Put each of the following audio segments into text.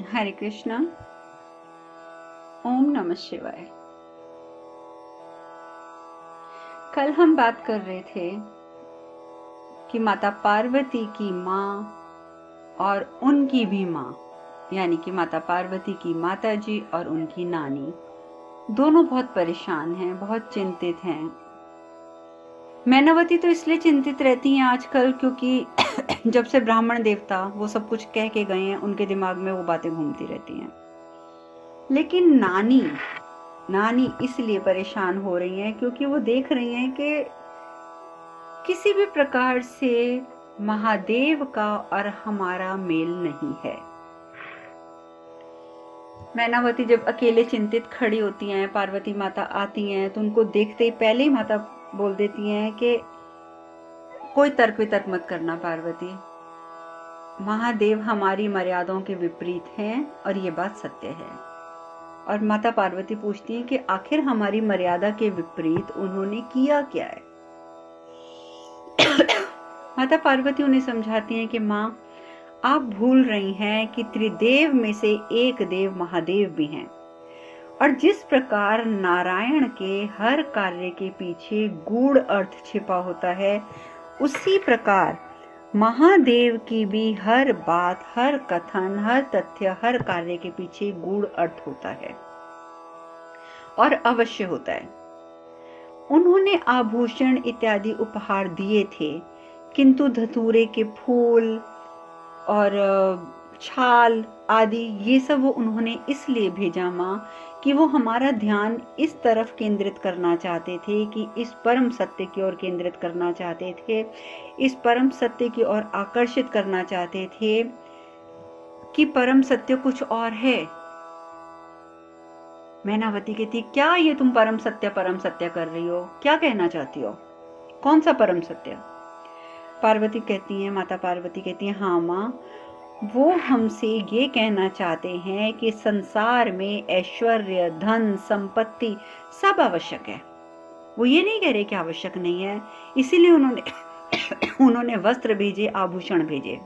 हरे कृष्णा। ओम नमः शिवाय। कल हम बात कर रहे थे कि माता पार्वती की माँ और उनकी भी माँ, यानी कि माता पार्वती की माता जी और उनकी नानी दोनों बहुत परेशान हैं, बहुत चिंतित हैं। मैनावती तो इसलिए चिंतित रहती हैं आजकल क्योंकि जब से ब्राह्मण देवता वो सब कुछ कह के गए हैं, उनके दिमाग में वो बातें घूमती रहती हैं। लेकिन नानी इसलिए परेशान हो रही हैं क्योंकि वो देख रही हैं कि किसी भी प्रकार से महादेव का और हमारा मेल नहीं है। मैनावती जब अकेले चिंतित खड़ी होती हैं, पार्वती माता आती हैं तो उनको देखते ही पहले ही माता बोल देती हैं कि कोई तर्क वितर्क मत करना पार्वती, महादेव हमारी मर्यादाओं के विपरीत हैं और ये बात सत्य है। और माता पार्वती पूछती हैं कि आखिर हमारी मर्यादा के विपरीत उन्होंने किया क्या है। माता पार्वती उन्हें समझाती हैं कि माँ, आप भूल रही हैं कि त्रिदेव में से एक देव महादेव भी हैं, और जिस प्रकार नारायण के हर कार्य के पीछे गूढ़ अर्थ छिपा होता है, उसी प्रकार महादेव की भी हर बात, हर कथन, हर तथ्य, हर कार्य के पीछे गूढ़ अर्थ होता है और अवश्य होता है। उन्होंने आभूषण इत्यादि उपहार दिए थे, किंतु धतूरे के फूल और छाल आदि ये सब वो उन्होंने इसलिए भेजा माँ कि वो हमारा ध्यान इस तरफ केंद्रित करना चाहते थे, कि इस परम सत्य की ओर केंद्रित करना चाहते थे, इस परम सत्य की ओर आकर्षित करना चाहते थे कि परम सत्य कुछ और है। मैनावती कहती, क्या ये तुम परम सत्य कर रही हो? क्या कहना चाहती हो? कौन सा परम सत्य? पार्वती कहती है, माता पार्वती कहती है, हाँ माँ, वो हमसे ये कहना चाहते हैं कि संसार में ऐश्वर्य, धन, संपत्ति सब आवश्यक है। वो ये नहीं कह रहे कि आवश्यक नहीं है, इसीलिए उन्होंने वस्त्र भेजे, आभूषण भेजे।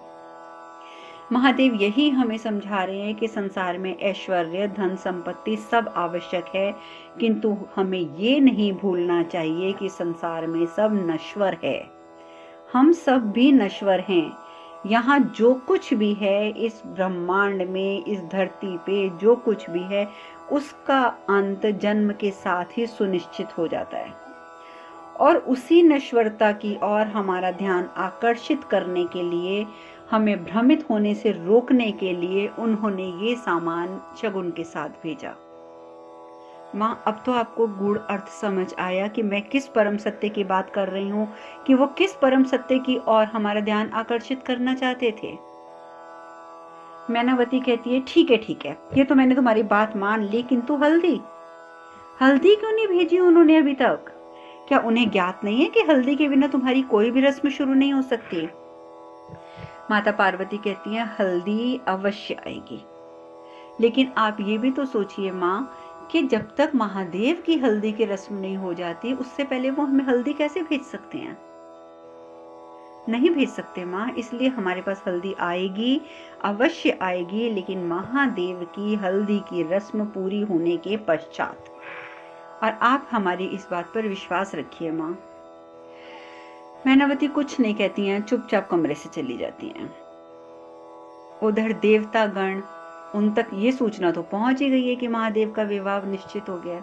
महादेव यही हमें समझा रहे हैं कि संसार में ऐश्वर्य, धन, संपत्ति सब आवश्यक है, किंतु हमें ये नहीं भूलना चाहिए कि संसार में सब नश्वर है। हम सब भी नश्वर हैं। यहाँ जो कुछ भी है इस ब्रह्मांड में, इस धरती पे जो कुछ भी है, उसका अंत जन्म के साथ ही सुनिश्चित हो जाता है। और उसी नश्वरता की ओर हमारा ध्यान आकर्षित करने के लिए, हमें भ्रमित होने से रोकने के लिए उन्होंने ये सामान शगुन के साथ भेजा। माँ, अब तो आपको गूढ़ अर्थ समझ आया कि मैं किस परम सत्य की बात कर रही हूँ, कि वो किस परम सत्य की ओर हमारा ध्यान आकर्षित करना चाहते थे। मैनावती कहती है, ठीक है, ये तो मैंने तुम्हारी बात मान ली, किंतु हल्दी क्यों नहीं भेजी उन्होंने अभी तक? क्या उन्हें ज्ञात नहीं है कि हल्दी के बिना तुम्हारी कोई भी रस्म शुरू नहीं हो सकती? माता पार्वती कहती है, हल्दी अवश्य आएगी, लेकिन आप ये भी तो सोचिए माँ कि जब तक महादेव की हल्दी की रस्म नहीं हो जाती, उससे पहले वो हमें हल्दी कैसे भेज सकते हैं? नहीं भेज सकते माँ, इसलिए हमारे पास हल्दी आएगी, अवश्य आएगी, लेकिन महादेव की हल्दी की रस्म पूरी होने के पश्चात। और आप हमारी इस बात पर विश्वास रखिए माँ। मैनावती कुछ नहीं कहती हैं, चुपचाप कमरे से चली जाती हैं। उधर देवता गण, उन तक ये सूचना तो पहुंच ही गई है कि महादेव का विवाह निश्चित हो गया।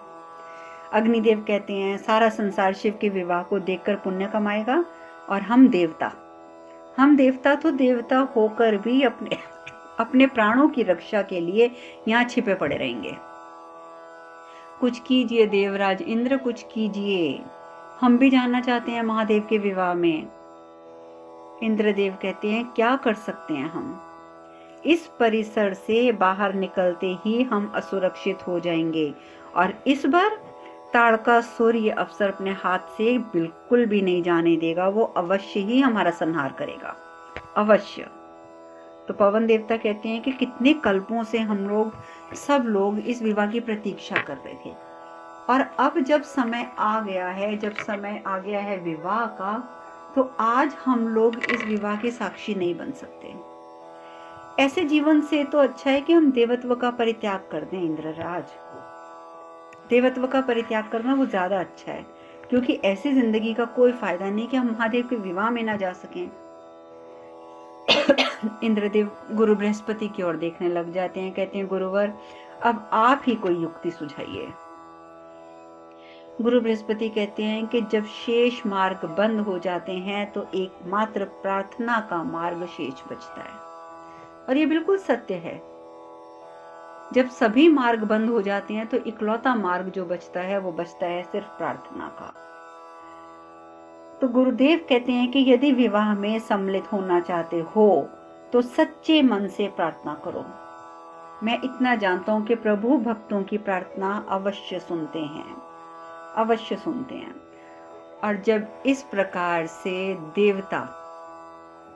अग्निदेव कहते हैं, सारा संसार शिव के विवाह को देखकर पुण्य कमाएगा, और हम देवता तो देवता होकर भी अपने प्राणों की रक्षा के लिए यहाँ छिपे पड़े रहेंगे। कुछ कीजिए देवराज इंद्र, कुछ कीजिए, हम भी जाना चाहते हैं महादेव के विवाह में। इंद्रदेव कहते हैं, क्या कर सकते हैं हम? इस परिसर से बाहर निकलते ही हम असुरक्षित हो जाएंगे, और इस बार ताड़कासुर ये अवसर अपने हाथ से बिल्कुल भी नहीं जाने देगा। वो अवश्य ही हमारा संहार करेगा, अवश्य। तो पवन देवता कहते हैं कि कितने कल्पों से हम सब लोग इस विवाह की प्रतीक्षा कर रहे थे, और अब जब समय आ गया है विवाह का, तो आज हम लोग इस विवाह के साक्षी नहीं बन सकते। ऐसे जीवन से तो अच्छा है कि हम देवत्व का परित्याग कर दें। इंद्रराज, देवत्व का परित्याग करना वो ज्यादा अच्छा है, क्योंकि ऐसी जिंदगी का कोई फायदा नहीं कि हम महादेव के विवाह में ना जा सकें। इंद्रदेव गुरु बृहस्पति की ओर देखने लग जाते हैं, कहते हैं गुरुवर अब आप ही कोई युक्ति सुझाइए। गुरु बृहस्पति कहते हैं कि जब शेष मार्ग बंद हो जाते हैं तो एकमात्र प्रार्थना का मार्ग शेष बचता है। और ये बिल्कुल सत्य है, जब सभी मार्ग बंद हो जाते हैं तो इकलौता मार्ग जो बचता है वो बचता है सिर्फ प्रार्थना का। तो गुरुदेव कहते हैं कि यदि विवाह में सम्मिलित होना चाहते हो तो सच्चे मन से प्रार्थना करो। मैं इतना जानता हूं कि प्रभु भक्तों की प्रार्थना अवश्य सुनते हैं, अवश्य सुनते हैं। और जब इस प्रकार से देवता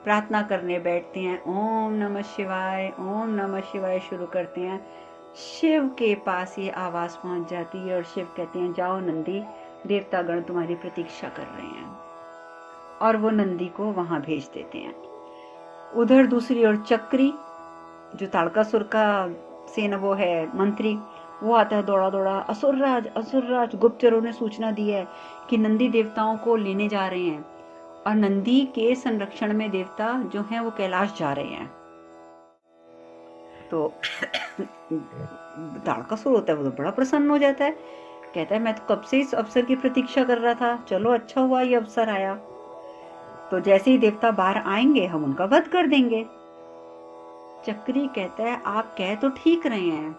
प्रार्थना करने बैठते हैं, ओम नमः शिवाय, ओम नमः शिवाय शुरू करते हैं, शिव के पास ये आवाज पहुंच जाती है और शिव कहते हैं जाओ नंदी, देवतागण तुम्हारी प्रतीक्षा कर रहे हैं। और वो नंदी को वहां भेज देते हैं। उधर दूसरी ओर चक्री, जो ताड़कासुर का सेना वो है मंत्री, वो आता है दौड़ा दौड़ा, असुरराज असुरराज, गुप्तचरों ने सूचना दी है कि नंदी देवताओं को लेने जा रहे हैं और नंदी के संरक्षण में देवता जो हैं वो कैलाश जा रहे हैं। तो ताड़कासुर होता है वो तो बड़ा प्रसन्न हो जाता है, कहता है मैं तो कब से इस अवसर की प्रतीक्षा कर रहा था, चलो अच्छा हुआ ये अवसर आया। तो जैसे ही देवता बाहर आएंगे हम उनका वध कर देंगे। चक्री कहता है आप कह तो ठीक रहे हैं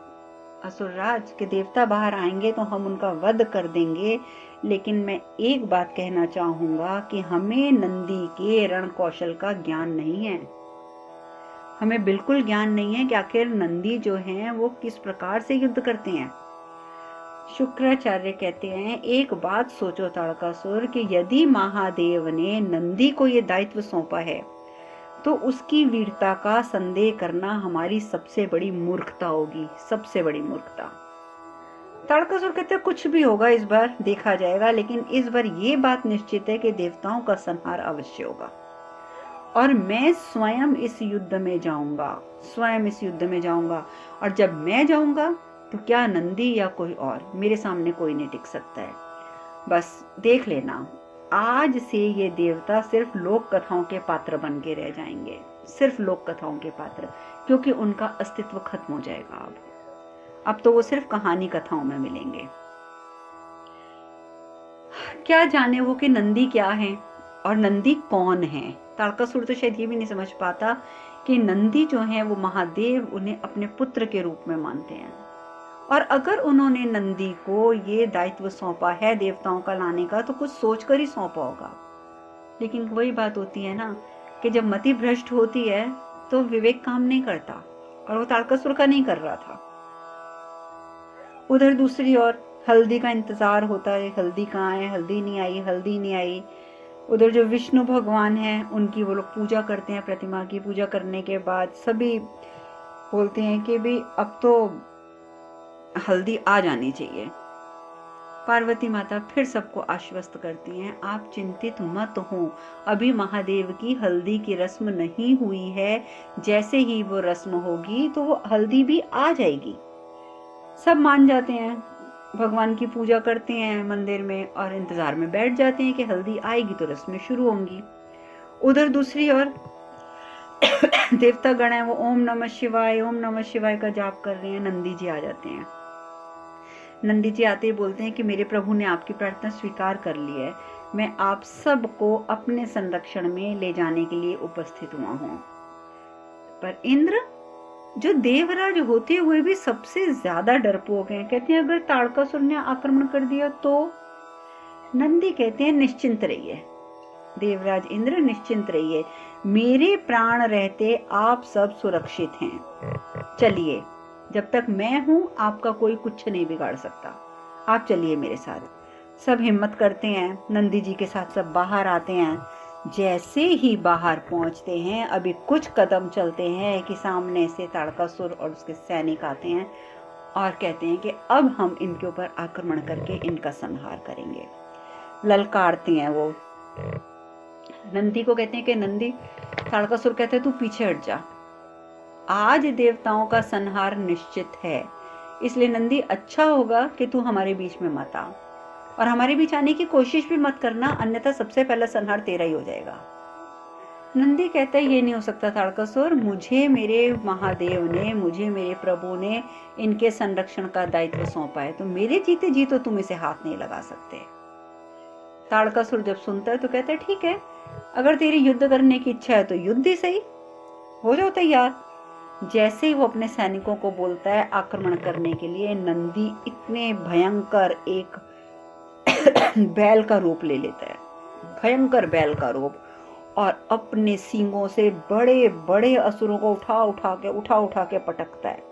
असुरराज के देवता बाहर आएंगे तो हम उनका वध कर देंगे, लेकिन मैं एक बात कहना चाहूंगा कि हमें नंदी के रण कौशल का ज्ञान नहीं है। हमें बिल्कुल ज्ञान नहीं है कि आखिर नंदी जो हैं वो किस प्रकार से युद्ध करते हैं। शुक्राचार्य कहते हैं एक बात सोचो ताड़कासुर कि यदि महादेव ने नंदी को ये दायित्व सौंपा है तो उसकी वीरता का संदेह करना हमारी सबसे बड़ी मूर्खता होगी, सबसे बड़ी मूर्खता। ताड़कासुर कहते हैं कुछ भी होगा इस बार देखा जाएगा, लेकिन इस बार ये बात निश्चित है कि देवताओं का संहार अवश्य होगा और मैं स्वयं इस युद्ध में जाऊंगा, स्वयं इस युद्ध में जाऊंगा। और जब मैं जाऊंगा तो क्या नंदी या कोई और, मेरे सामने कोई नहीं टिक सकता है। बस देख लेना, आज से ये देवता सिर्फ लोक कथाओं के पात्र बन के रह जाएंगे, सिर्फ लोक कथाओं के पात्र, क्योंकि उनका अस्तित्व खत्म हो जाएगा। अब तो वो सिर्फ कहानी कथाओं में मिलेंगे। क्या जाने वो कि नंदी क्या है और नंदी कौन है। ताड़कासुर तो शायद ये भी नहीं समझ पाता कि नंदी जो है वो महादेव उन्हें अपने पुत्र के रूप में मानते हैं, और अगर उन्होंने नंदी को ये दायित्व सौंपा है देवताओं का लाने का तो कुछ सोचकर ही सौंपा होगा। लेकिन वही बात होती है ना कि जब मति भ्रष्ट होती है तो विवेक काम नहीं करता, और वो ताड़कासुर का नहीं कर रहा था। उधर दूसरी ओर हल्दी का इंतजार होता है, हल्दी कहाँ है, हल्दी नहीं आई, हल्दी नहीं आई। उधर जो विष्णु भगवान हैं उनकी वो लोग पूजा करते हैं, प्रतिमा की पूजा करने के बाद सभी बोलते हैं कि भाई अब तो हल्दी आ जानी चाहिए। पार्वती माता फिर सबको आश्वस्त करती हैं, आप चिंतित मत हो, अभी महादेव की हल्दी की रस्म नहीं हुई है, जैसे ही वो रस्म होगी तो वो हल्दी भी आ जाएगी। सब मान जाते हैं, भगवान की पूजा करते हैं मंदिर में और इंतजार में बैठ जाते हैं कि हल्दी आएगी तो रस्में शुरू होंगी। उधर दूसरी ओर देवता गण है वो ओम नमः शिवाय का जाप कर रहे हैं। नंदी जी आ जाते हैं। नंदी जी आते ही बोलते हैं कि मेरे प्रभु ने आपकी प्रार्थना स्वीकार कर ली है, मैं आप सबको अपने संरक्षण में ले जाने के लिए उपस्थित हुआ हूं। पर इंद्र जो देवराज होते हुए भी सबसे ज्यादा डरपोक हैं, कहते हैं अगर ताड़कासुर ने आक्रमण कर दिया तो। नंदी कहते हैं निश्चिंत रहिए देवराज इंद्र, निश्चिंत रहिए, मेरे प्राण रहते आप सब सुरक्षित हैं। चलिए, जब तक मैं हूं आपका कोई कुछ नहीं बिगाड़ सकता, आप चलिए मेरे साथ। सब हिम्मत करते हैं, नंदी जी के साथ सब बाहर आते हैं। जैसे ही बाहर पहुंचते हैं, अभी कुछ कदम चलते हैं कि सामने से ताड़कासुर और उसके सैनिक आते हैं और कहते हैं कि अब हम इनके ऊपर आक्रमण करके इनका संहार करेंगे। ललकारते हैं वो नंदी को, कहते हैं कि नंदी, ताड़कासुर कहते हैं तू पीछे हट जा, आज देवताओं का संहार निश्चित है, इसलिए नंदी अच्छा होगा कि तू हमारे बीच में मत आ, और हमारे बीच आने की कोशिश भी मत करना, अन्यथा सबसे पहला संहार तेरा ही हो जाएगा। नंदी कहता है ये नहीं हो सकता ताड़कासुर, मुझे मेरे महादेव ने, मुझे मेरे प्रभु ने इनके संरक्षण का दायित्व सौंपा है, तो मेरे जीते जी तो तुम इसे हाथ नहीं लगा सकते। ताड़कासुर जब सुनता है तो कहता है ठीक है, अगर तेरी युद्ध करने की इच्छा है तो युद्ध ही सही, हो जाओ तैयार। जैसे ही वो अपने सैनिकों को बोलता है आक्रमण करने के लिए, नंदी इतने भयंकर एक बैल का रूप ले लेता है, भयंकर बैल का रूप, और अपने सींगों से बड़े बड़े असुरों को उठा उठा के पटकता है।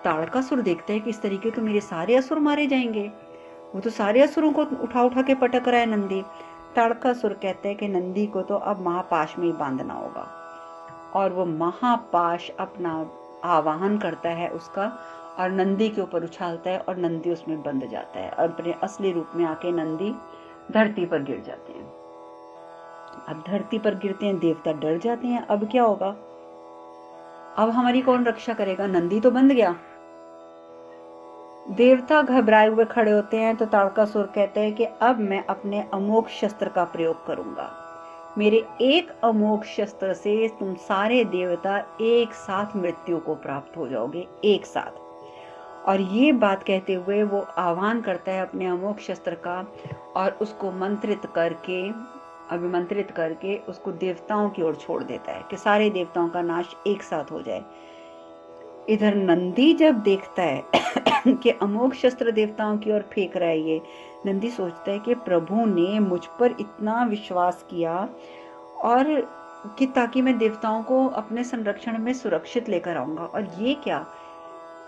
ताड़कासुर देखता है कि इस तरीके तो मेरे सारे असुर मारे जाएंगे, वो तो सारे असुरों को उठा के पटक रहा है नंदी। ताड़कासुर कहते हैं कि नंदी को तो अब महापाश में ही बांधना होगा, और वो महापाश अपना आवाहन करता है उसका, और नंदी के ऊपर उछालता है, और नंदी उसमें बंध जाता है, और अपने असली रूप में आके नंदी धरती पर गिर जाते हैं। अब धरती पर गिरते हैं, देवता डर जाते हैं, अब क्या होगा, अब हमारी कौन रक्षा करेगा, नंदी तो बंध गया। देवता घबराए हुए खड़े होते हैं, तो ताड़कासुर कहते हैं कि अब मैं अपने अमोघ शस्त्र का प्रयोग करूंगा, मेरे एक अमोघ शस्त्र से तुम सारे देवता एक साथ मृत्यु को प्राप्त हो जाओगे, एक साथ। और ये बात कहते हुए वो आह्वान करता है अपने अमोघ शस्त्र का, और उसको अभिमंत्रित करके उसको देवताओं की ओर छोड़ देता है कि सारे देवताओं का नाश एक साथ हो जाए। इधर नंदी जब देखता है कि अमोघ शस्त्र देवताओं की ओर फेंक रहा है ये, नंदी सोचता है कि प्रभु ने मुझ पर इतना विश्वास किया, और कि ताकि मैं देवताओं को अपने संरक्षण में सुरक्षित लेकर आऊंगा, और ये क्या,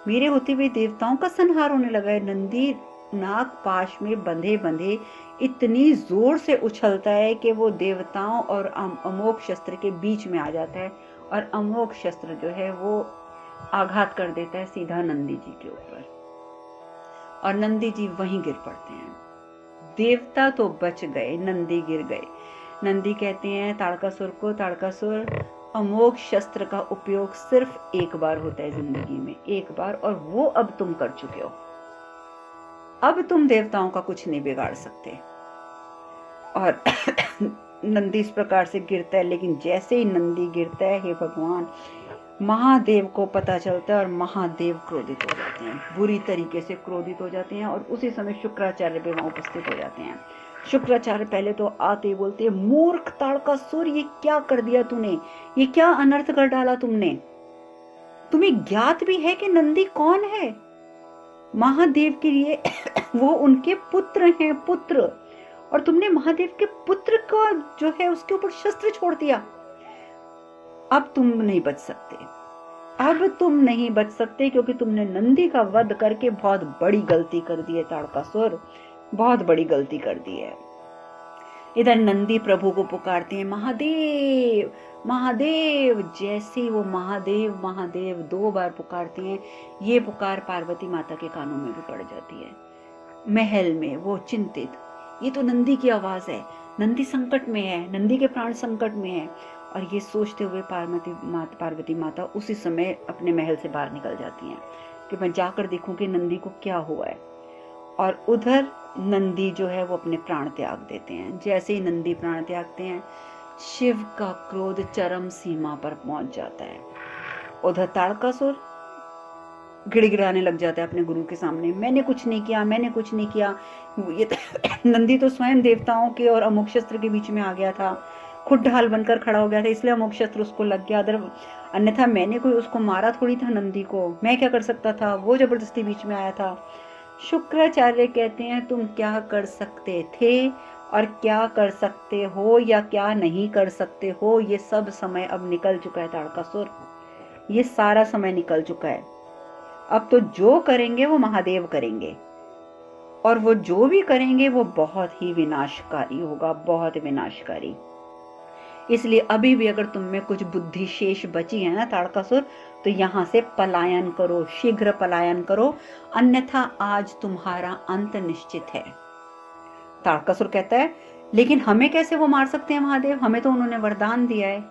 मेरे होते हुए देवताओं का संहार होने लगा है। नंदी नाग पाश में बंधे बंधे इतनी जोर से उछलता है कि वो देवताओं और अमोघ शस्त्र के बीच में आ जाता है, और अमोघ शस्त्र जो है वो आघात कर देता है सीधा नंदी जी के ऊपर, और नंदी जी वहीं गिर पड़ते हैं। देवता तो बच गए, नंदी गिर गए। नंदी कहते हैं ताड़कासुर को, ताड़कासुर, अमोघ शस्त्र का उपयोग सिर्फ एक बार होता है जिंदगी में, एक बार, और वो अब तुम कर चुके हो, अब तुम देवताओं का कुछ नहीं बिगाड़ सकते। और नंदी इस प्रकार से गिरता है, लेकिन जैसे ही नंदी गिरता है, हे भगवान, महादेव को पता चलता है, और महादेव क्रोधित हो जाते हैं, बुरी तरीके से क्रोधित हो जाते हैं, और उसी समय शुक्राचार्य भी वहां उपस्थित हो जाते हैं। शुक्राचार्य पहले तो आते ही बोलते हैं, मूर्ख ताड़कासुर, ये क्या कर दिया तूने, ये क्या अनर्थ कर डाला तुमने, तुम्हें ज्ञात भी है कि नंदी कौन है, महादेव के लिए वो उनके पुत्र हैं, पुत्र, और तुमने महादेव के पुत्र को जो है उसके ऊपर शस्त्र छोड़ दिया, अब तुम नहीं बच सकते, अब तुम नहीं बच सकते, क्योंकि तुमने नंदी का वध करके बहुत बड़ी गलती कर दी है ताड़कासुर, बहुत बड़ी गलती कर दी है। इधर नंदी प्रभु को पुकारते हैं, महादेव महादेव। जैसे वो महादेव महादेव 2 बार पुकारते हैं, ये पुकार पार्वती माता के कानों में भी पड़ जाती है। महल में वो चिंतित, ये तो नंदी की आवाज है, नंदी संकट में है, नंदी के प्राण संकट में है, और ये सोचते हुए पार्वती माता उसी समय अपने महल से बाहर निकल जाती हैं कि मैं जाकर देखूं कि नंदी को क्या हुआ है। और उधर नंदी जो है वो अपने प्राण त्याग देते हैं। जैसे ही नंदी प्राण त्यागते हैं, शिव का क्रोध चरम सीमा पर पहुंच जाता है। उधर ताड़कासुर गिड़गिड़ाने लग जाता है अपने गुरु के सामने, मैंने कुछ नहीं किया, मैंने कुछ नहीं किया, ये नंदी तो स्वयं देवताओं के और अमोघ शस्त्र के बीच में आ गया था, खुद ढाल बनकर खड़ा हो गया था, इसलिए अमोघ शस्त्र उसको लग गया, अन्यथा मैंने कोई उसको मारा थोड़ी था नंदी को, मैं क्या कर सकता था, वो जबरदस्ती बीच में आया था। शुक्राचार्य कहते हैं तुम क्या कर सकते थे और क्या कर सकते हो या क्या नहीं कर सकते हो, ये सब समय अब निकल चुका है ताड़कासुर, ये सारा समय निकल चुका है। अब तो जो करेंगे वो महादेव करेंगे, और वो जो भी करेंगे वो बहुत ही विनाशकारी होगा, बहुत विनाशकारी। इसलिए अभी भी अगर तुम में कुछ बुद्धि शेष बची है ना ताड़कासुर, तो यहाँ से पलायन करो, शीघ्र पलायन करो, अन्यथा आज तुम्हारा अंत निश्चित है। ताड़कासुर कहता है लेकिन हमें कैसे वो मार सकते हैं महादेव, हमें तो उन्होंने वरदान दिया है।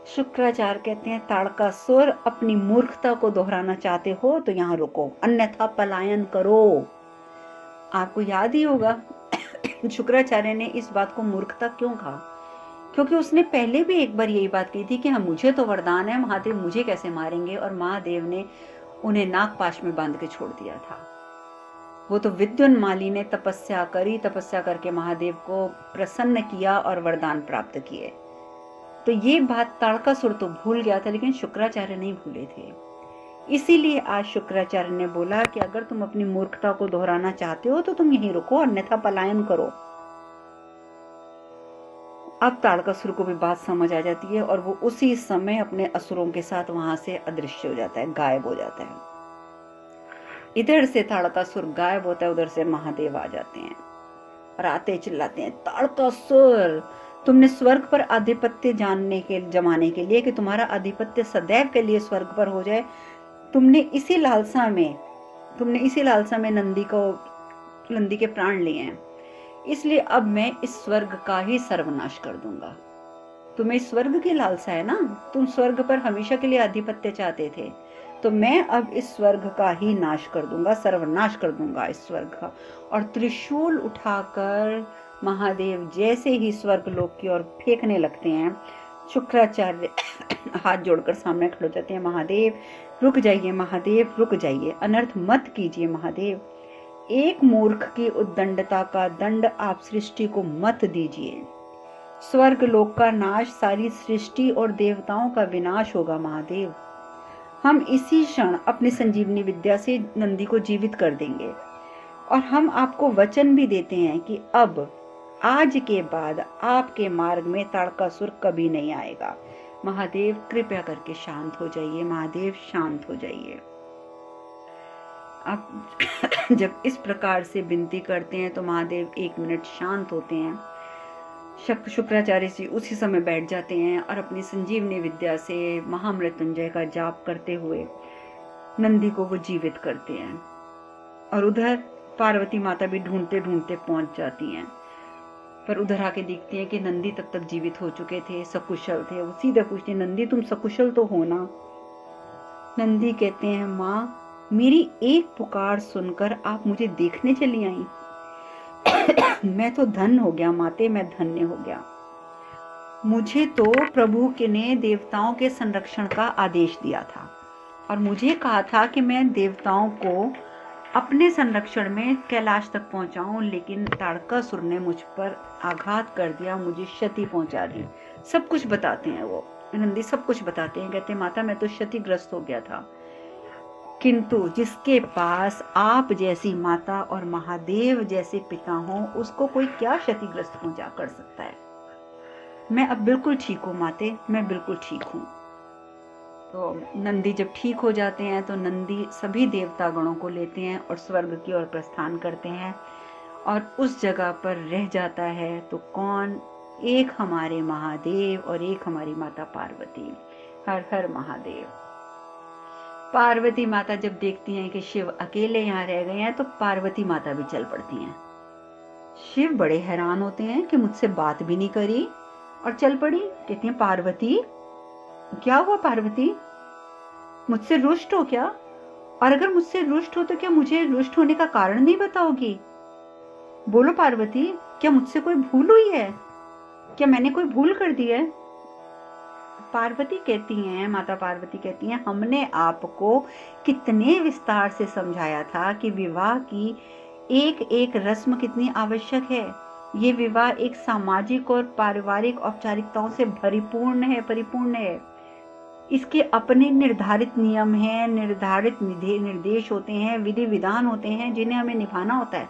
शुक्राचार्य कहते हैं, ताड़कासुर, अपनी मूर्खता को दोहराना चाहते हो तो यहाँ रुको, अन्यथा पलायन करो। आपको याद ही होगा शुक्राचार्य ने इस बात को मूर्खता क्यों कहा, क्योंकि उसने पहले भी एक बार यही बात कही थी कि हाँ, मुझे तो वरदान है, महादेव मुझे कैसे मारेंगे, और महादेव ने उन्हें नागपाश में बांध के छोड़ दिया था। वो तो विद्युन्माली ने तपस्या करी, तपस्या करके महादेव को प्रसन्न किया और वरदान प्राप्त किए। तो ये बात ताड़कासुर तो भूल गया था, लेकिन शुक्राचार्य नहीं भूले थे। इसीलिए आज शुक्राचार्य ने बोला कि अगर तुम अपनी मूर्खता को दोहराना चाहते हो तो तुम यहीं रुको, अन्यथा पलायन करो। अब ताड़कासुर को भी बात समझ आ जाती है और वो उसी समय अपने असुरों के साथ वहां से अदृश्य हो जाता है, गायब हो जाता है। इधर से ताड़कासुर गायब होता है, उधर से महादेव आ जाते हैं और आते चिल्लाते हैं, ताड़कासुर, तुमने स्वर्ग पर आधिपत्य जमाने के लिए कि तुम्हारा आधिपत्य सदैव के लिए स्वर्ग पर हो जाए, तुमने इसी लालसा में नंदी के प्राण लिए हैं। इसलिए अब मैं इस स्वर्ग का ही सर्वनाश कर दूंगा। तुम्हें स्वर्ग की लालसा है ना, तुम स्वर्ग पर हमेशा के लिए आधिपत्य चाहते थे, तो मैं अब इस स्वर्ग का ही नाश कर दूंगा, सर्वनाश कर दूंगा इस स्वर्ग का। और त्रिशूल उठाकर महादेव जैसे ही स्वर्ग लोक की ओर फेंकने लगते हैं, शुक्राचार्य हाथ जोड़कर सामने खड़े हो जाते हैं, महादेव रुक जाइए, महादेव रुक जाइए, अनर्थ मत कीजिए महादेव, एक मूर्ख की उद्दंडता का दंड आप सृष्टि को मत दीजिए। स्वर्ग लोक का नाश, सारी सृष्टि और देवताओं का विनाश होगा महादेव। हम इसी क्षण अपनी संजीवनी विद्या से नंदी को जीवित कर देंगे और हम आपको वचन भी देते हैं कि अब आज के बाद आपके मार्ग में ताड़कासुर कभी नहीं आएगा। महादेव कृपया करके शांत हो जाइए, महादेव शांत हो जाइए। आप जब इस प्रकार से विनती करते हैं तो महादेव 1 मिनट शांत होते हैं। शुक्राचार्य जी उसी समय बैठ जाते हैं और अपनी संजीवनी विद्या से महामृत्युंजय का जाप करते हुए नंदी को वो जीवित करते हैं। और उधर पार्वती माता भी ढूंढते ढूंढते पहुंच जाती हैं, पर उधर आके देखती हैं कि नंदी तब तक जीवित हो चुके थे, सकुशल थे। वो सीधे पूछते हैं, नंदी तुम सकुशल तो हो ना? नंदी कहते हैं, माँ मेरी एक पुकार सुनकर आप मुझे देखने चली आई, मैं तो धन्य हो गया माते, मैं धन्य हो गया। मुझे तो प्रभु के ने देवताओं के संरक्षण का आदेश दिया था और मुझे कहा था कि मैं देवताओं को अपने संरक्षण में कैलाश तक पहुंचाऊं, लेकिन ताड़कासुर ने मुझ पर आघात कर दिया, मुझे क्षति पहुंचा दी। सब कुछ बताते हैं वो नंदी, सब कुछ बताते हैं। कहते हैं, माता मैं तो क्षतिग्रस्त हो गया था, किंतु जिसके पास आप जैसी माता और महादेव जैसे पिता हो, उसको कोई क्या क्षतिग्रस्त पहुंचा कर सकता है। मैं अब बिल्कुल ठीक हूँ माते, मैं बिल्कुल ठीक हूँ। तो नंदी जब ठीक हो जाते हैं तो नंदी सभी देवता गणों को लेते हैं और स्वर्ग की ओर प्रस्थान करते हैं और उस जगह पर रह जाता है तो कौन? एक हमारे महादेव और एक हमारी माता पार्वती। हर हर महादेव। पार्वती माता जब देखती हैं कि शिव अकेले यहाँ रह गए हैं तो पार्वती माता भी चल पड़ती हैं। शिव बड़े हैरान होते हैं कि मुझसे बात भी नहीं करी और चल पड़ी। कहती हैं, पार्वती क्या हुआ? पार्वती मुझसे रुष्ट हो क्या? और अगर मुझसे रुष्ट हो तो क्या मुझे रुष्ट होने का कारण नहीं बताओगी? बोलो पार्वती, क्या मुझसे कोई भूल हुई है? क्या मैंने कोई भूल कर दी है? पार्वती कहती हैं, माता पार्वती कहती हैं, हमने आपको कितने विस्तार से समझाया था कि विवाह की एक एक रस्म कितनी आवश्यक है। ये विवाह एक सामाजिक और पारिवारिक औपचारिकताओं से परिपूर्ण है। इसके अपने निर्धारित नियम हैं, निर्धारित निर्देश होते हैं, विधि विधान होते हैं जिन्हें हमें निभाना होता है।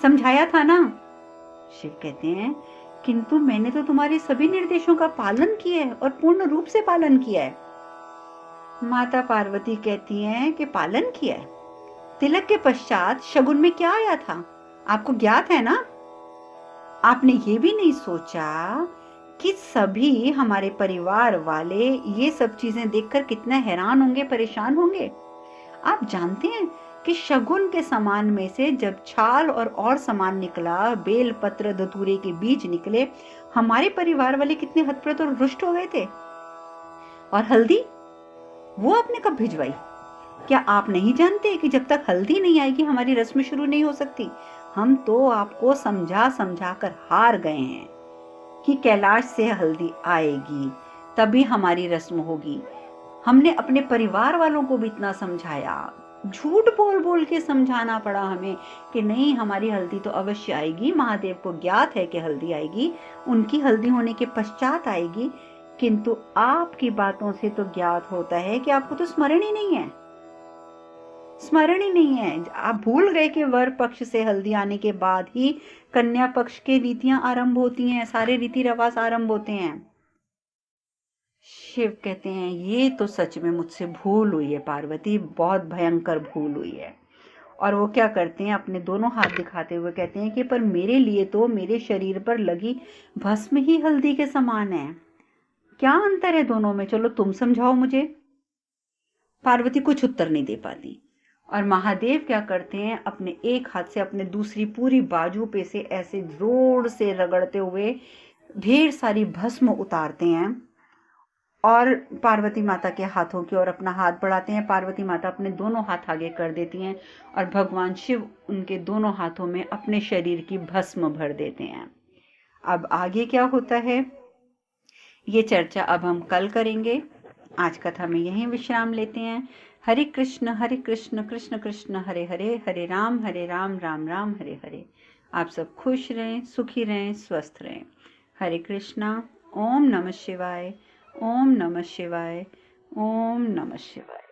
समझाया था ना? शिव कहते हैं, किंतु मैंने तो तुम्हारे सभी निर्देशों का पालन किया है और पूर्ण रूप से पालन किया है। माता पार्वती कहती हैं कि पालन किया है। तिलक के पश्चात शगुन में क्या आया था आपको ज्ञात है ना? आपने ये भी नहीं सोचा कि सभी हमारे परिवार वाले ये सब चीजें देखकर कितना हैरान होंगे, परेशान होंगे। आप जानते हैं कि शगुन के सामान में से जब छाल और सामान निकला, बेल पत्र धतूरे के बीज निकले, हमारे परिवार वाले कितने हतप्रत और रुष्ट हो गए थे। और हल्दी वो आपने कब भिजवाई? क्या आप नहीं जानते कि जब तक हल्दी नहीं आएगी हमारी रस्म शुरू नहीं हो सकती? हम तो आपको समझा समझा कर हार गए हैं कि कैलाश से हल्दी आएगी तभी हमारी रस्म होगी। हमने अपने परिवार वालों को भी इतना समझाया, झूठ बोल बोल के समझाना पड़ा हमें कि नहीं हमारी हल्दी तो अवश्य आएगी, महादेव को ज्ञात है कि हल्दी आएगी, उनकी हल्दी होने के पश्चात आएगी। किंतु आपकी बातों से तो ज्ञात होता है कि आपको तो स्मरण ही नहीं है, स्मरण ही नहीं है। आप भूल गए कि वर पक्ष से हल्दी आने के बाद ही कन्या पक्ष की रीतियां आरंभ होती हैं, सारे रीति रिवाज आरंभ होते हैं। शिव कहते हैं ये तो सच में मुझसे भूल हुई है पार्वती, बहुत भयंकर भूल हुई है। और वो क्या करते हैं, अपने दोनों हाथ दिखाते हुए कहते हैं कि पर मेरे लिए तो मेरे शरीर पर लगी भस्म ही हल्दी के समान है, क्या अंतर है दोनों में, चलो तुम समझाओ मुझे। पार्वती कुछ उत्तर नहीं दे पाती और महादेव क्या करते हैं, अपने एक हाथ से अपने दूसरी पूरी बाजू पे से ऐसे जोर से रगड़ते हुए ढेर सारी भस्म उतारते हैं और पार्वती माता के हाथों की ओर अपना हाथ बढ़ाते हैं। पार्वती माता अपने दोनों हाथ आगे कर देती हैं और भगवान शिव उनके दोनों हाथों में अपने शरीर की भस्म भर देते हैं। अब आगे क्या होता है ये चर्चा अब हम कल करेंगे। आज कथा में यहीं विश्राम लेते हैं। हरे कृष्ण कृष्ण कृष्ण हरे हरे, हरे राम राम राम हरे हरे। आप सब खुश रहें, सुखी रहें, स्वस्थ रहें। हरे कृष्णा। ओम नमः शिवाय, ओम नमः शिवाय, ओम नमः शिवाय।